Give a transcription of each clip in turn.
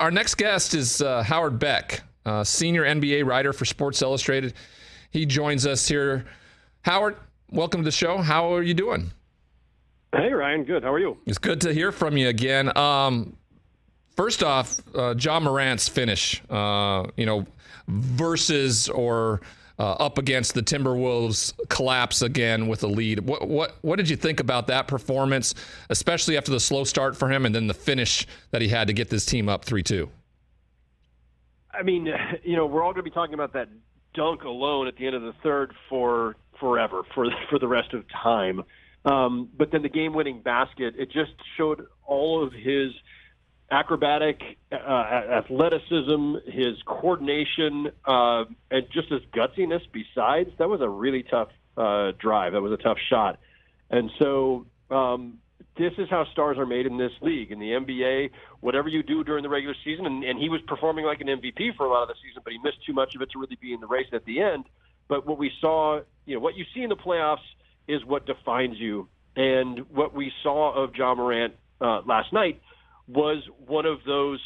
Our next guest is Howard Beck, senior NBA writer for Sports Illustrated. He joins us here. Howard, welcome to the show. How are you doing? Hey, Ryan. Good. How are you? It's good to hear from you again. First off, Ja Morant's finish, versus or up against the Timberwolves collapse again with a lead. What did you think about that performance, especially after the slow start for him and then the finish that he had to get this team up 3-2? I mean, we're all going to be talking about that dunk alone at the end of the third for forever, for the rest of time. But then the game-winning basket, it just showed all of his acrobatic athleticism, his coordination, and just his gutsiness besides. That was a really tough drive. That was a tough shot. And so this is how stars are made in this league. In the NBA, whatever you do during the regular season, and he was performing like an MVP for a lot of the season, but he missed too much of it to really be in the race at the end. But what we saw, what you see in the playoffs is what defines you. And what we saw of Ja Morant last night was one of those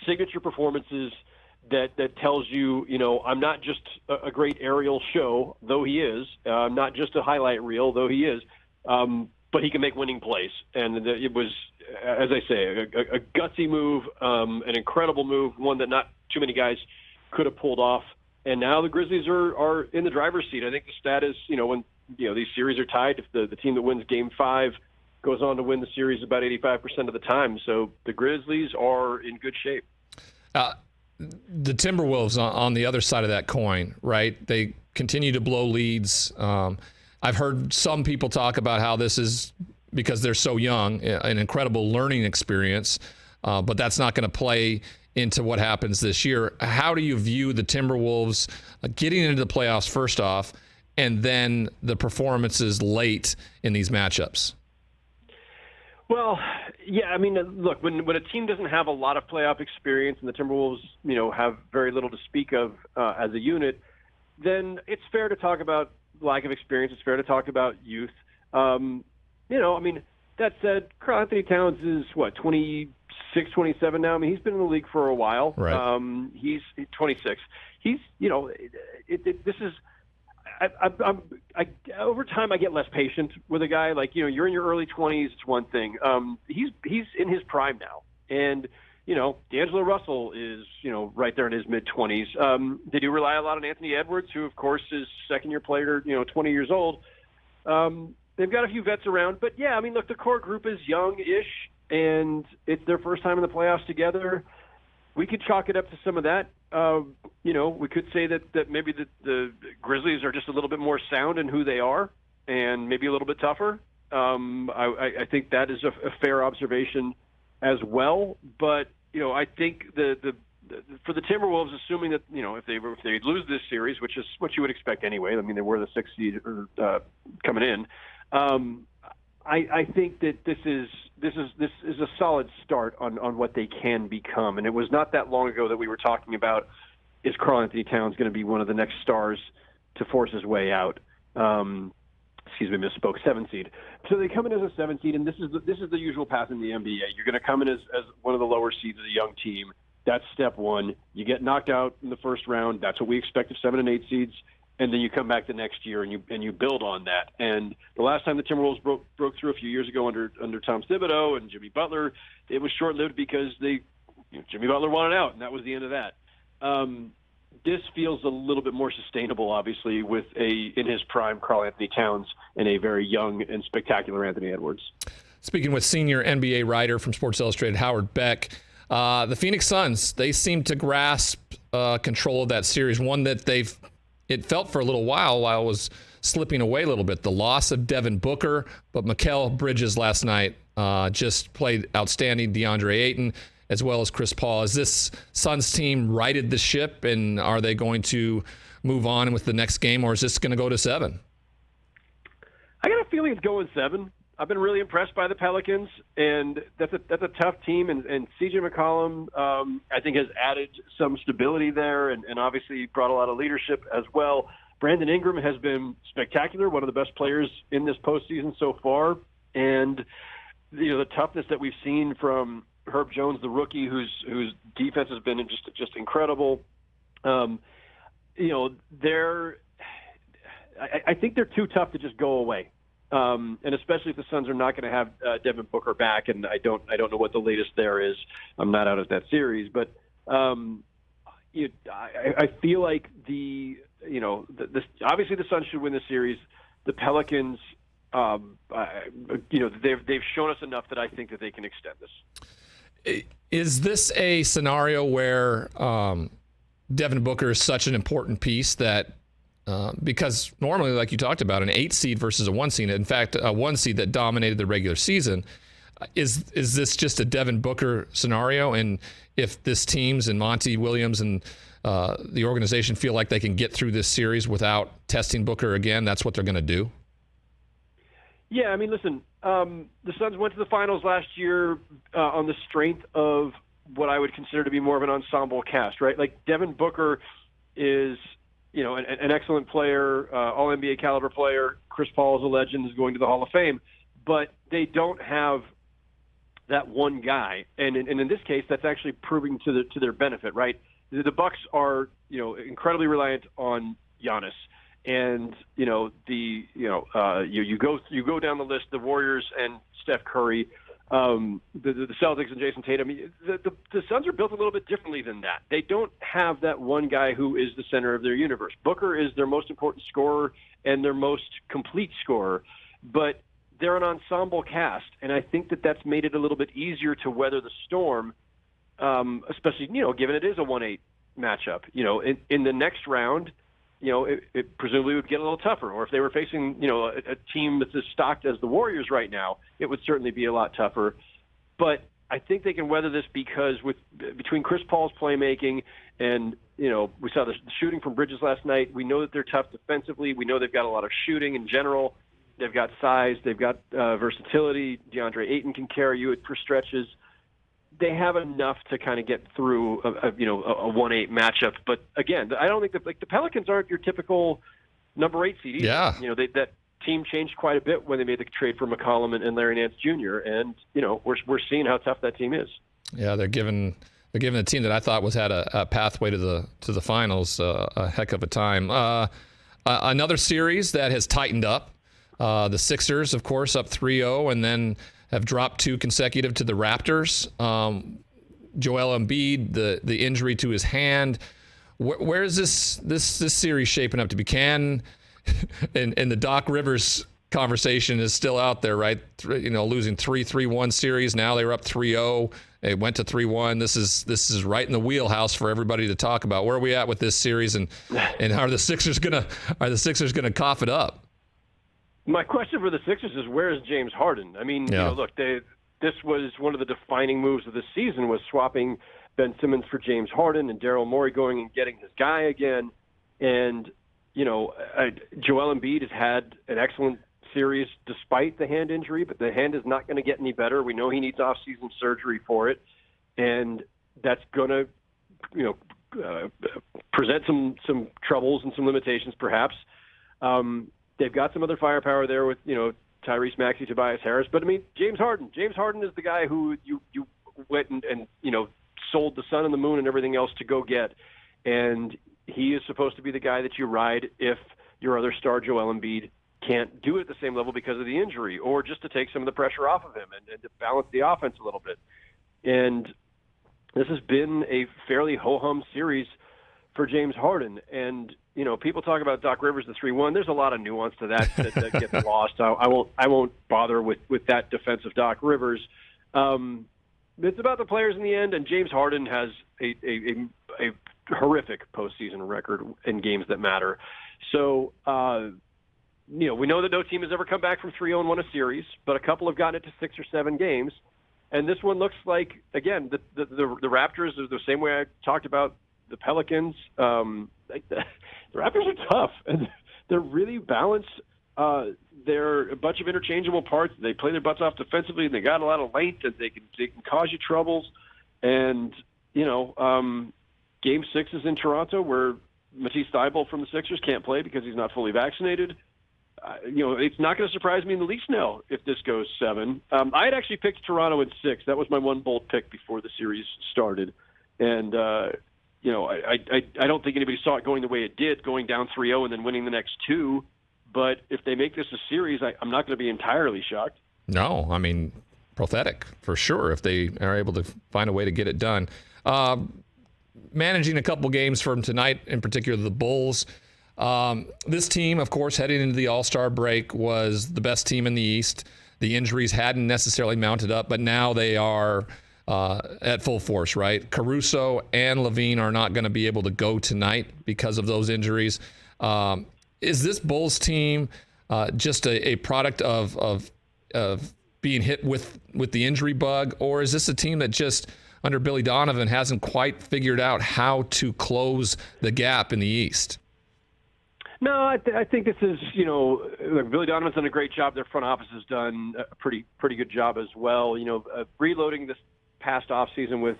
signature performances that tells you, I'm not just a great aerial show, though he is. I'm not just a highlight reel, though he is. But he can make winning plays. And it was, as I say, a gutsy move, an incredible move, one that not too many guys could have pulled off. And now the Grizzlies are in the driver's seat. I think the stat is, when these series are tied, if the team that wins Game 5 goes on to win the series about 85% of the time. So the Grizzlies are in good shape. The Timberwolves on the other side of that coin, right? They continue to blow leads. I've heard some people talk about how this is because they're so young, an incredible learning experience, but that's not going to play into what happens this year. How do you view the Timberwolves getting into the playoffs first off, and then the performances late in these matchups? Well, yeah, I mean, look, when a team doesn't have a lot of playoff experience and the Timberwolves, have very little to speak of as a unit, then it's fair to talk about lack of experience. It's fair to talk about youth. That said, Karl Anthony Towns is, 26, 27 now? I mean, he's been in the league for a while. Right. He's 26. He's, this is... over time, I get less patient with a guy. Like, you're in your early 20s, it's one thing. He's in his prime now. And, D'Angelo Russell is, right there in his mid-20s. They do rely a lot on Anthony Edwards, who, of course, is second-year player, 20 years old. They've got a few vets around. But, yeah, I mean, look, the core group is young-ish, and it's their first time in the playoffs together. We could chalk it up to some of that. We could say that maybe the Grizzlies are just a little bit more sound in who they are and maybe a little bit tougher. I think that is a fair observation as well. But, I think for the Timberwolves, assuming that, if they lose this series, which is what you would expect anyway. I mean, they were the 6th seed coming in. I think that this is a solid start on what they can become. And it was not that long ago that we were talking about, is Karl Anthony Towns going to be one of the next stars to force his way out? Misspoke, 7th seed. So they come in as a 7th seed, and this is the usual path in the NBA. You're going to come in as one of the lower seeds of the young team. That's step one. You get knocked out in the first round. That's what we expect of 7 and 8 seeds. And then you come back the next year and you build on that. And the last time the Timberwolves broke through a few years ago under Tom Thibodeau and Jimmy Butler, it was short-lived because Jimmy Butler wanted out, and that was the end of that. This feels a little bit more sustainable, obviously, with in his prime Karl Anthony Towns and a very young and spectacular Anthony Edwards. Speaking with senior NBA writer from Sports Illustrated, Howard Beck, the Phoenix Suns, they seem to grasp control of that series, one that it felt for a little while it was slipping away a little bit. The loss of Devin Booker, but Mikal Bridges last night just played outstanding. DeAndre Ayton, as well as Chris Paul. Is this Suns team righted the ship, and are they going to move on with the next game, or is this going to go to 7? I got a feeling it's going 7. I've been really impressed by the Pelicans, and that's a tough team. And C.J. McCollum, I think, has added some stability there, and obviously brought a lot of leadership as well. Brandon Ingram has been spectacular, one of the best players in this postseason so far. And the toughness that we've seen from Herb Jones, the rookie, whose defense has been just incredible. I think they're too tough to just go away. And especially if the Suns are not going to have Devin Booker back, and I don't know what the latest there is. I'm not out of that series, but I feel like obviously the Suns should win the series. The Pelicans, they've shown us enough that I think that they can extend this. Is this a scenario where Devin Booker is such an important piece that because normally, like you talked about, an 8 seed versus a 1 seed, in fact, a 1 seed that dominated the regular season, is this just a Devin Booker scenario? And if this team's and Monty Williams and the organization feel like they can get through this series without testing Booker again, that's what they're going to do? Yeah, I mean, listen, the Suns went to the finals last year on the strength of what I would consider to be more of an ensemble cast, right? Like Devin Booker is, an excellent player, all-NBA caliber player. Chris Paul is a legend, is going to the Hall of Fame. But they don't have that one guy. And in this case, that's actually proving to their benefit, right? The Bucks are, incredibly reliant on Giannis. And, you go down the list, the Warriors and Steph Curry, the Celtics and Jason Tatum. The Suns are built a little bit differently than that. They don't have that one guy who is the center of their universe. Booker is their most important scorer and their most complete scorer, but they're an ensemble cast, and I think that that's made it a little bit easier to weather the storm, especially, given it is a 1-8 matchup. In the next round, it presumably would get a little tougher. Or if they were facing, a team that's as stocked as the Warriors right now, it would certainly be a lot tougher. But I think they can weather this because between Chris Paul's playmaking and, we saw the shooting from Bridges last night. We know that they're tough defensively. We know they've got a lot of shooting in general. They've got size. They've got versatility. DeAndre Ayton can carry you for stretches. They have enough to kind of get through a 1-8 matchup. But again, I don't think the Pelicans aren't your typical number 8 seed either. Yeah. That team changed quite a bit when they made the trade for McCollum and Larry Nance Jr. And we're seeing how tough that team is. Yeah, they're giving a team that I thought had a pathway to the finals a heck of a time. Another series that has tightened up. The Sixers, of course, up 3-0, and then have dropped 2 consecutive to the Raptors. Joel Embiid, the injury to his hand. Where is this series shaping up to be? And the Doc Rivers conversation is still out there, right? Losing 3-3-1 series. Now they were up 3-0. They went to 3-1. This is right in the wheelhouse for everybody to talk about. Where are we at with this series, and are the Sixers gonna cough it up? My question for the Sixers is, where is James Harden? I mean, look, this was one of the defining moves of the season, was swapping Ben Simmons for James Harden and Daryl Morey going and getting his guy again. And, Joel Embiid has had an excellent series despite the hand injury, but the hand is not going to get any better. We know he needs off-season surgery for it, and that's going to, present some troubles and some limitations perhaps. They've got some other firepower there with, Tyrese Maxey, Tobias Harris. But, I mean, James Harden is the guy who you went and sold the sun and the moon and everything else to go get. And he is supposed to be the guy that you ride if your other star, Joel Embiid, can't do it at the same level because of the injury, or just to take some of the pressure off of him and to balance the offense a little bit. And this has been a fairly ho-hum series for James Harden. And, people talk about Doc Rivers, the 3-1. There's a lot of nuance to that gets lost. I won't bother with that defense of Doc Rivers. It's about the players in the end, and James Harden has a horrific postseason record in games that matter. So, we know that no team has ever come back from 3-0 and won a series, but a couple have gotten it to 6 or 7 games. And this one looks like, again, the Raptors are the same way I talked about the Pelicans. The Raptors are tough, and they're really balanced. They're a bunch of interchangeable parts. They play their butts off defensively, and they got a lot of length, and they can cause you troubles. And, Game 6 is in Toronto, where Matisse Thybulle from the Sixers can't play because he's not fully vaccinated. it's not going to surprise me in the least now if this goes 7. I had actually picked Toronto in 6. That was my one bold pick before the series started. And, I don't think anybody saw it going the way it did, going down 3-0 and then winning the next 2. But if they make this a series, I'm not going to be entirely shocked. No, I mean, prophetic for sure if they are able to find a way to get it done. Managing a couple games from tonight, in particular the Bulls. This team, of course, heading into the All-Star break was the best team in the East. The injuries hadn't necessarily mounted up, but now they are at full force, right? Caruso and Levine are not going to be able to go tonight because of those injuries. Is this Bulls team just a product of being hit with the injury bug, or is this a team that just under Billy Donovan hasn't quite figured out how to close the gap in the East? No, I think this is, Billy Donovan's done a great job. Their front office has done a pretty good job as well. Reloading this past offseason with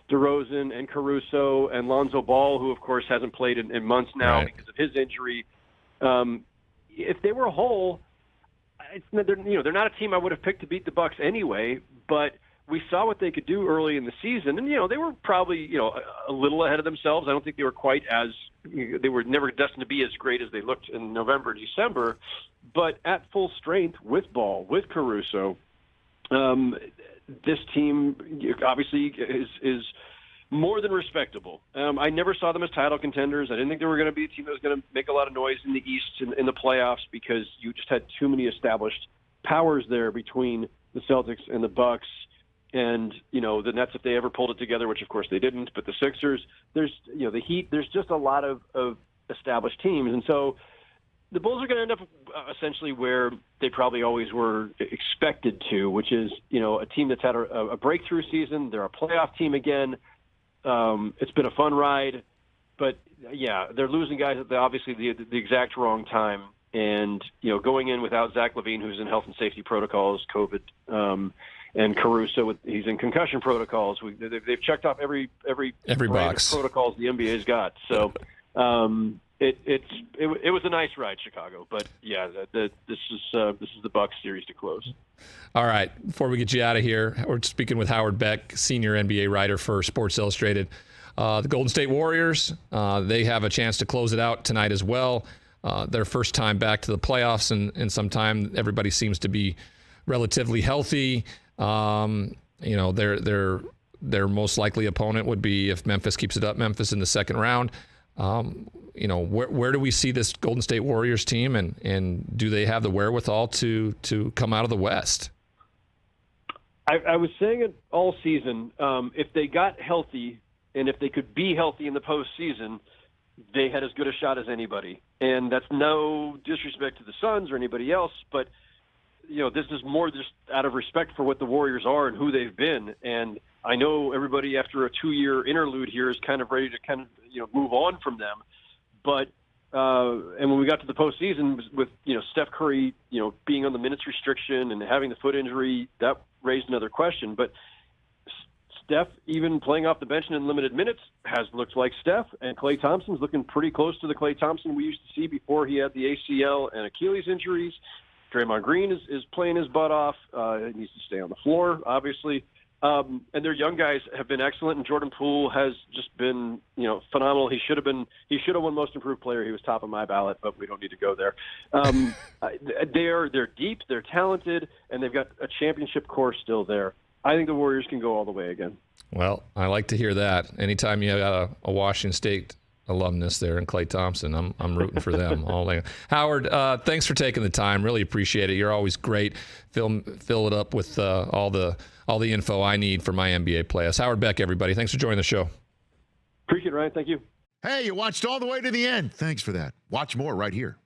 DeRozan and Caruso and Lonzo Ball, who, of course, hasn't played in months now because of his injury. If they were whole, they're not a team I would have picked to beat the Bucks anyway, but we saw what they could do early in the season, and they were probably a little ahead of themselves. I don't think they were quite as they were never destined to be as great as they looked in November, December, but at full strength with Ball, with Caruso, this team obviously is more than respectable. I never saw them as title contenders. I didn't think they were going to be a team that was going to make a lot of noise in the East in the playoffs because you just had too many established powers there between the Celtics and the Bucks. And, the Nets, if they ever pulled it together, which of course they didn't, but the Sixers, there's, the Heat, there's just a lot of established teams. And so the Bulls are going to end up essentially where they probably always were expected to, which is, a team that's had a breakthrough season. They're a playoff team again. It's been a fun ride, but yeah, they're losing guys at obviously the exact wrong time. And, going in without Zach LaVine, who's in health and safety protocols, COVID, and Caruso, he's in concussion protocols. They've checked off every box protocols the NBA's got. So it was a nice ride, Chicago. But yeah, this is the Bucks series to close. All right, before we get you out of here, we're speaking with Howard Beck, senior NBA writer for Sports Illustrated. The Golden State Warriors, they have a chance to close it out tonight as well. Their first time back to the playoffs in some time. Everybody seems to be relatively healthy. Their most likely opponent would be, if Memphis keeps it up, Memphis in the second round. Where do we see this Golden State Warriors team, and do they have the wherewithal to come out of the West? I was saying it all season. If they got healthy and if they could be healthy in the postseason, they had as good a shot as anybody. And that's no disrespect to the Suns or anybody else, but this is more just out of respect for what the Warriors are and who they've been. And I know everybody after a 2-year interlude here is kind of ready to move on from them. But and when we got to the postseason with Steph Curry being on the minutes restriction and having the foot injury, that raised another question. But Steph, even playing off the bench and in limited minutes, has looked like Steph, and Klay Thompson's looking pretty close to the Klay Thompson we used to see before he had the ACL and Achilles injuries. Draymond Green is playing his butt off. He needs to stay on the floor, obviously. And their young guys have been excellent, and Jordan Poole has just been, phenomenal. He should have won Most Improved Player. He was top of my ballot, but we don't need to go there. They're deep, they're talented, and they've got a championship core still there. I think the Warriors can go all the way again. Well, I like to hear that. Anytime you got a Washington State alumnus there and Klay Thompson, I'm rooting for them all day. Howard, thanks for taking the time. Really appreciate it. You're always great. Fill it up with all the info I need for my NBA playoffs. Howard Beck, everybody. Thanks for joining the show. Appreciate it, Ryan. Thank you. Hey, you watched all the way to the end. Thanks for that. Watch more right here.